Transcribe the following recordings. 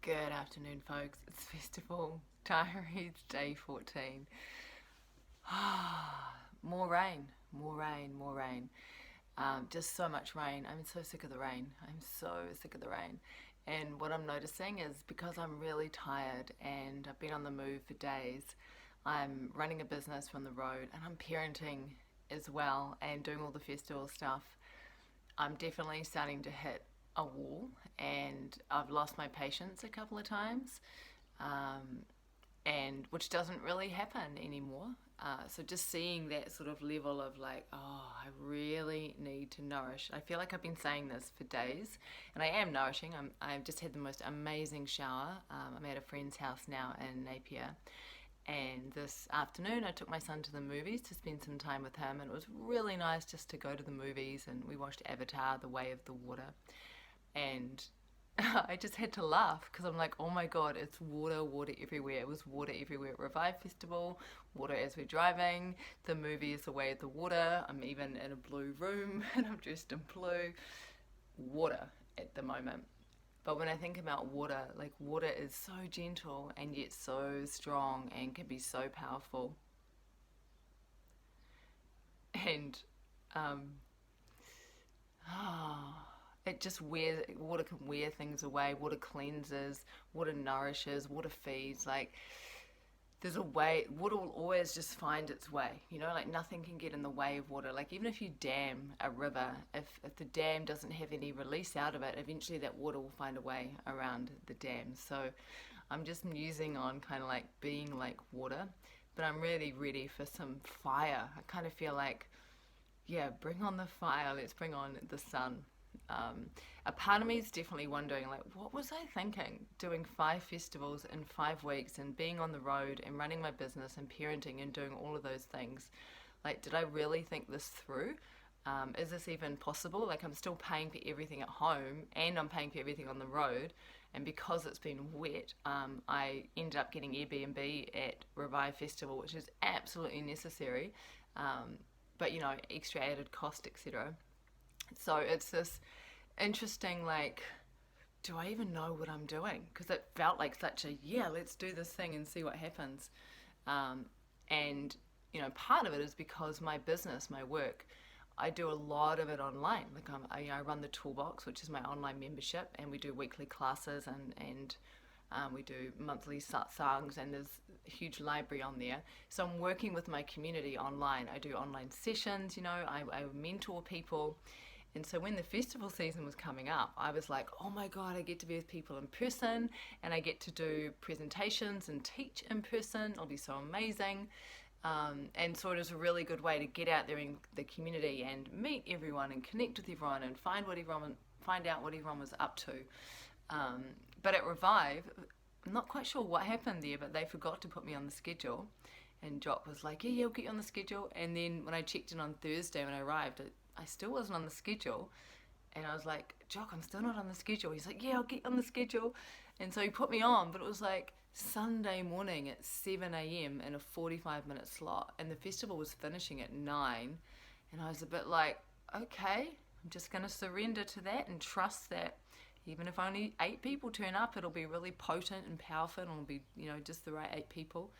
Good afternoon, folks. It's Festival Diaries Day 14. More rain, more rain, more rain. Just so much rain. I'm so sick of the rain. I'm so sick of the rain. And what I'm noticing is because I'm really tired and I've been on the move for days, I'm running a business from the road and I'm parenting as well and doing all the festival stuff. I'm definitely starting to hit a wall, and I've lost my patience a couple of times, um, and which doesn't really happen anymore. So just seeing that sort of level of like, oh, I really need to nourish. I feel like I've been saying this for days, and I am nourishing. I've just had the most amazing shower. I'm at a friend's house now in Napier, and this afternoon, I took my son to the movies to spend some time with him, and it was really nice just to go to the movies. And we watched Avatar: The Way of the Water, and I just had to laugh because I'm like, oh my god, it's water, water everywhere. It was water everywhere at Revive Festival, water as we're driving. The movie is The Way of the Water. I'm even in a blue room and I'm dressed in blue. Water at the moment. But when I think about water, like water is so gentle and yet so strong and can be so powerful. And um, it just wears, water can wear things away. Water cleanses, water nourishes, water feeds. Like there's a way, water will always just find its way, like nothing can get in the way of water. Like even if you dam a river, if the dam doesn't have any release out of it, eventually that water will find a way around the dam. So I'm just musing on kind of like being like water, but I'm really ready for some fire. I kind of feel like, yeah, bring on the fire, let's bring on the sun. um, a part of me is definitely wondering, like, what was I thinking doing 5 festivals in 5 weeks and being on the road and running my business and parenting and doing all of those things? Like, did I really think this through? Is this even possible? Like, I'm still paying for everything at home and I'm paying for everything on the road. And because it's been wet, I ended up getting Airbnb at Revive Festival, which is absolutely necessary. But, extra added cost, etc. So it's this interesting, like, do I even know what I'm doing? Because it felt like such a, yeah, let's do this thing and see what happens. Um, and, part of it is because my business, my work, I do a lot of it online. Like I run the Toolbox, which is my online membership, and we do weekly classes and we do monthly satsangs, and there's a huge library on there. So I'm working with my community online. I do online sessions, I mentor people. And so when the festival season was coming up, I was like, oh my God, I get to be with people in person and I get to do presentations and teach in person. It'll be so amazing. And so it was a really good way to get out there in the community and meet everyone and connect with everyone and find out what everyone was up to. But at Revive, I'm not quite sure what happened there, but they forgot to put me on the schedule. And Jock was like, yeah, I'll get you on the schedule. And then when I checked in on Thursday when I arrived, I still wasn't on the schedule. And I was like, Jock, I'm still not on the schedule. He's like, yeah, I'll get you on the schedule. And so he put me on, but it was like Sunday morning at 7 a.m. in a 45-minute slot. And the festival was finishing at 9. And I was a bit like, okay, I'm just going to surrender to that and trust that even if only 8 people turn up, it'll be really potent and powerful and it'll be, just the right 8 people.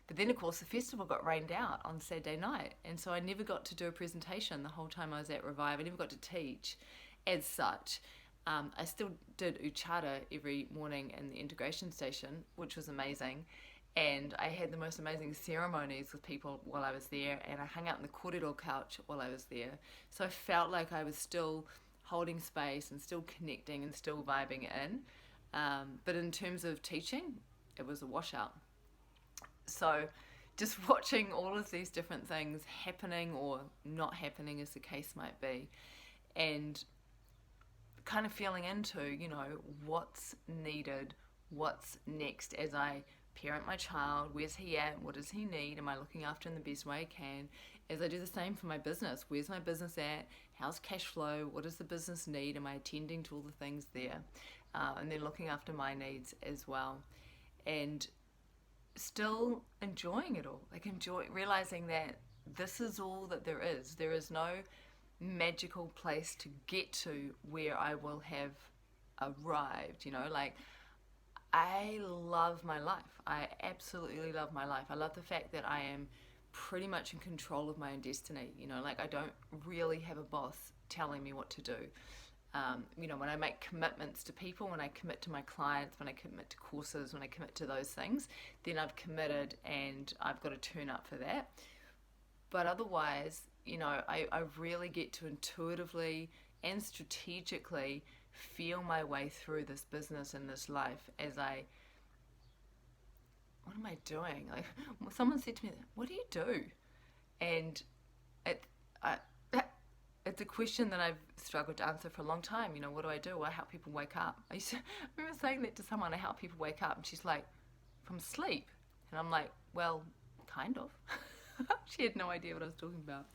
But then, of course, the festival got rained out on Saturday night. And so I never got to do a presentation the whole time I was at Revive. I never got to teach as such. I still did Uchata every morning in the integration station, which was amazing. And I had the most amazing ceremonies with people while I was there. And I hung out in the corridor couch while I was there. So I felt like I was still holding space and still connecting and still vibing in. But in terms of teaching, it was a washout. So just watching all of these different things happening or not happening as the case might be, and kind of feeling into, what's needed, what's next as I parent my child, where's he at, what does he need, am I looking after him the best way I can, as I do the same for my business, where's my business at, how's cash flow, what does the business need, am I attending to all the things there, and then looking after my needs as well. And still enjoying it all, like realizing that this is all that there is. There is no magical place to get to where I will have arrived, like I love my life. I absolutely love my life. I love the fact that I am pretty much in control of my own destiny. You know, like I don't really have a boss telling me what to do. You know, when I make commitments to people, when I commit to my clients, when I commit to courses, when I commit to those things, then I've committed and I've got to turn up for that. But otherwise, you know, I really get to intuitively and strategically feel my way through this business and this life as what am I doing? Like, someone said to me, what do you do? And it, I, it's a question that I've struggled to answer for a long time. You know, what do I do? Well, I help people wake up. I remember saying that to someone, I help people wake up. And she's like, from sleep? And I'm like, well, kind of. She had no idea what I was talking about.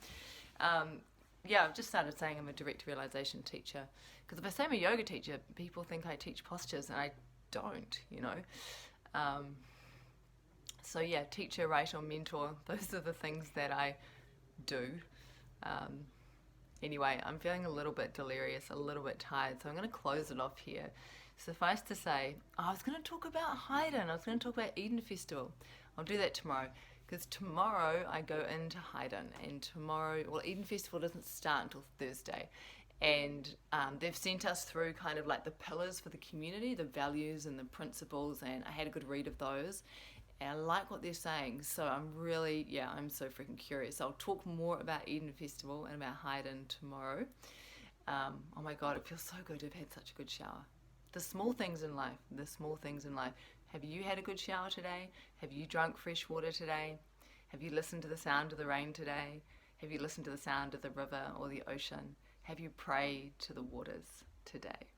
Yeah, I've just started saying I'm a direct realization teacher. Because if I say I'm a yoga teacher, people think I teach postures, and I don't, you know. So yeah, teacher, writer, mentor, those are the things that I do. Anyway, I'm feeling a little bit delirious, a little bit tired, so I'm going to close it off here. Suffice to say, I was going to talk about Haydn. I was going to talk about Eden Festival. I'll do that tomorrow, because tomorrow I go into Haydn, and tomorrow, well, Eden Festival doesn't start until Thursday, and they've sent us through kind of like the pillars for the community, the values and the principles, and I had a good read of those. And I like what they're saying, so I'm really, yeah, I'm so freaking curious. I'll talk more about Eden Festival and about Haydn tomorrow. Oh my God, it feels so good to have had such a good shower. The small things in life, the small things in life. Have you had a good shower today? Have you drunk fresh water today? Have you listened to the sound of the rain today? Have you listened to the sound of the river or the ocean? Have you prayed to the waters today?